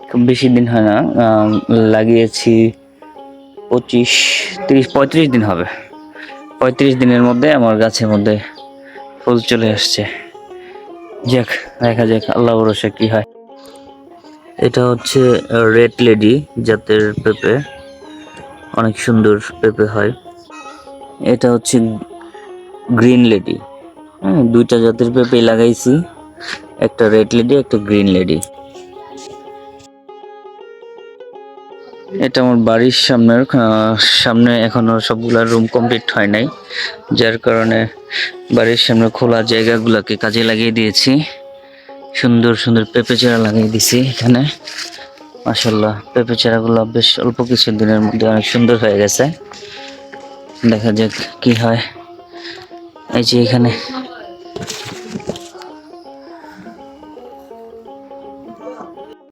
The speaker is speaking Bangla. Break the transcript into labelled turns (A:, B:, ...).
A: খুব বেশি দিন হয় না, লাগিয়েছি 35 দিন হবে। 35 দিনের মধ্যে আমার গাছের মধ্যে ফুল চলে আসছে। যাক, দেখা যাক আল্লাহ ভরসা কি হয়। এটা হচ্ছে রেড লেডি জাতের পেঁপে, অনেক সুন্দর পেঁপে হয়। এটা হচ্ছে গ্রিন লেডি। হ্যাঁ, দুইটা জাতের পেঁপে লাগাইছি, একটা রেড লেডি একটা গ্রিন লেডি। এটা আমার বাড়ির সামনে এখনো সবগুলা রুম কমপ্লিট হয় নাই, যার কারণে বাড়ির সামনে খোলা জায়গাগুলোকে কাজে লাগিয়ে দিয়েছি। সুন্দর সুন্দর পেঁপে চারা লাগিয়ে দিছি এখানে। মাশাল্লাহ, পেঁপে চারাগুলো বেশ অল্প কিছু দিনের মধ্যে অনেক সুন্দর হয়ে গেছে। দেখা যাক কি হয়। এই যে এখানে